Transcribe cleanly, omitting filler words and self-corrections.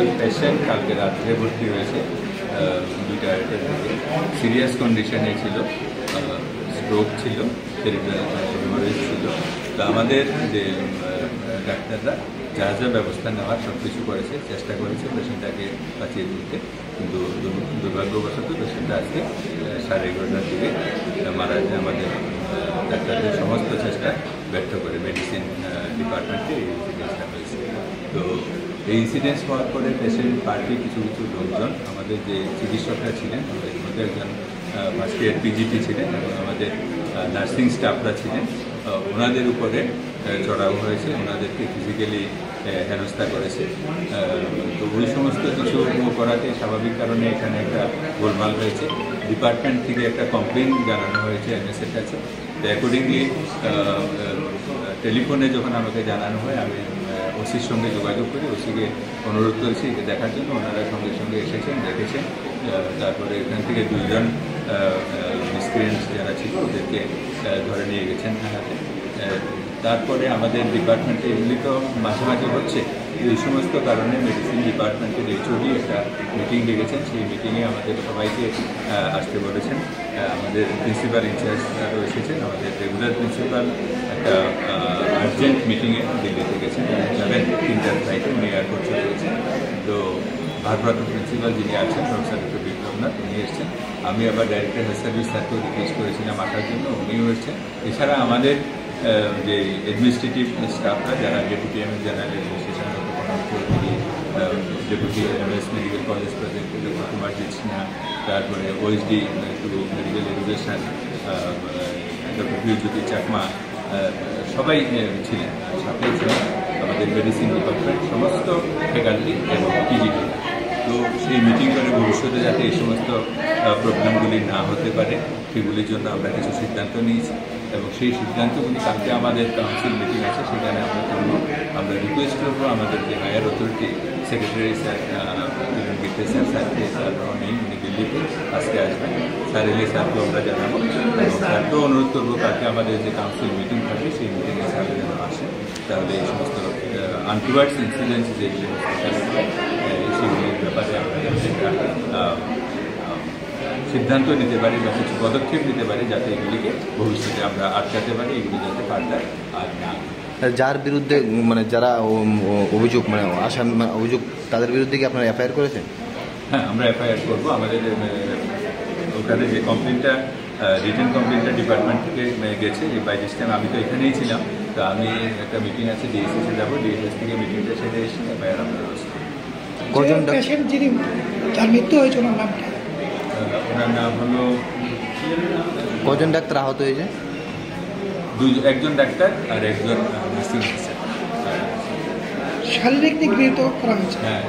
একজন পেশেন্ট কালকে রাত্রে ভর্তি হয়েছে 2টা আড়াইটার দিকে, সিরিয়াস কন্ডিশনে ছিল, স্ট্রোক ছিল, সেরিব্রাল হেমারেজ ছিল। তো আমাদের যে ডাক্তাররা যা যা ব্যবস্থা নেওয়ার সব কিছু করেছে, চেষ্টা করেছে পেশেন্টটাকে বাঁচিয়ে তুলতে, কিন্তু দুর্ভাগ্যবশত পেশেন্টটা আজকে 11:30টার দিকে মারা যায়। আমাদের ডাক্তারদের সমস্ত চেষ্টা ব্যর্থ করে মেডিসিন ডিপার্টমেন্টে এই ইনসিডেন্সটা হয়েছে। তো এই ইনসিডেন্স হওয়ার পরে পেশেন্ট পার্টি কিছু কিছু লোকজন, আমাদের যে চিকিৎসকরা ছিলেন, এর মধ্যে একজন ফার্স্ট ইয়ার পিজিটি ছিলেন এবং আমাদের নার্সিং স্টাফরা ছিলেন, ওনাদের উপরে চড়াও হয়েছে, ওনাদেরকে ফিজিক্যালি হেনস্থা করেছে। তো ওই সমস্ত কিছু করাতে স্বাভাবিক কারণে এখানে একটা গোলমাল হয়েছে। ডিপার্টমেন্ট থেকে একটা কমপ্লেন জানানো হয়েছে এমএসের কাছে। তো অ্যাকর্ডিংলি টেলিফোনে যখন আমাকে জানানো হয়, আমি ওসির সঙ্গে যোগাযোগ করি, ওসিকে অনুরোধ করেছি এটা দেখার জন্য। ওনারা সঙ্গে সঙ্গে এসেছেন, দেখেছেন। তারপরে এখান থেকে 2জন মিসক্রিয়েন্টস যারা ছিল ওদেরকে ধরে নিয়ে গেছেন থানাতে। তারপরে আমাদের ডিপার্টমেন্টে এগুলি তো মাঝে মাঝে হচ্ছে, এই সমস্ত কারণে মেডিসিন ডিপার্টমেন্টের এইচওডি একটা মিটিং ডেকেছেন। সেই মিটিংয়ে আমাদের সবাইকে আসতে বলেছেন। আমাদের প্রিন্সিপাল ইনচার্জরাও এসেছেন, আমাদের রেগুলার প্রিন্সিপাল একটা আর্জেন্ট মিটিংয়ে দিল্লিতে গেছেন, যাবেন 3টার ফ্লাইটে, উনি এয়ারপোর্ট চলে গেছেন। তো ভারপ্রাপ্ত প্রিন্সিপাল যিনি আছেন প্রফেসর ডক্টর বিপ্লবনাথ, উনি এসছেন। আমি আবার ডাইরেক্টর হেলথ সার্ভিস স্যারকেও রিকোয়েস্ট করেছিলাম আসার জন্য, উনিও এসছেন। এছাড়া আমাদের যে অ্যাডমিনিস্ট্রেটিভ স্টাফরা যারা deputy MS general administration Chowdhury, deputy MS medical college project doctor Kumarjit Sinha, তারপরে OSD medical education doctor Priyajyoti Chakma, সবাই ছিলেন। সাথে ছিলেন আমাদের মেডিসিন ডিপার্টমেন্ট সমস্ত ফ্যাকাল্টি এবং পিজিটি। তো সেই মিটিং করে ভবিষ্যতে যাতে এই সমস্ত প্রবলেমগুলি না হতে পারে সেগুলির জন্য আমরা কিছু সিদ্ধান্ত নিয়েছি, এবং সেই সিদ্ধান্তগুলি কালকে আমাদের কাউন্সিল মিটিং আছে, সেখানে আমরা রিকোয়েস্ট করবো আমাদের যে হায়ার অথরিটি সেক্রেটারি স্যার গীতে স্যারকে, স্যার নেই, উনি দিল্লিতে আজকে আসবেন, স্যার এলে স্যারকে আমরা জানাবো, এবং স্যারকেও অনুরোধ করবো কালকে আমাদের যে কাউন্সিল মিটিং থাকবে সেই মিটিংয়ে স্যার যেন আসে, তাহলে এই সমস্ত আনটুয়ার্ডস ইনসিডেন্টস যেগুলি সেগুলির ব্যাপারে আমরা একটা সিদ্ধান্ত নিতে পারি বা কিছু পদক্ষেপ নিতে পারি, যাতে এগুলিকে ভবিষ্যতে আমরা আটকাতে পারি, এগুলি যাতে ফার্দার আর না। যার বিরুদ্ধে মানে যারা অভিযোগ মানে আসামি অভিযোগ, তাদের বিরুদ্ধে কি আপনারা এফআইআর করেছেন? হ্যাঁ, আমরা এফআইআর করবো। আমাদের ওখানে যে কমপ্লেনটা রিটেন কমপ্লেনটা ডিপার্টমেন্ট থেকে গেছে, যে বাই দিস টাইম আমি তো এখানেই ছিলাম, তো আমি একটা মিটিং আছে ডিএসএসে যাবো, ডিএসএস থেকে মিটিংটা সেরে এসে এফআইআর আমরা ব্যবস্থা। কজন পেশেন্ট যিনি যার মৃত্যু হয়েছে ওনার নামটা? ওনার নাম হলো, কজন ডাক্তার আহত হয়েছে? একজন ডাক্তার আর একজন নার্সিং অফিসার। শারীরিক দিক গৃহীত করা হয়েছে। হ্যাঁ।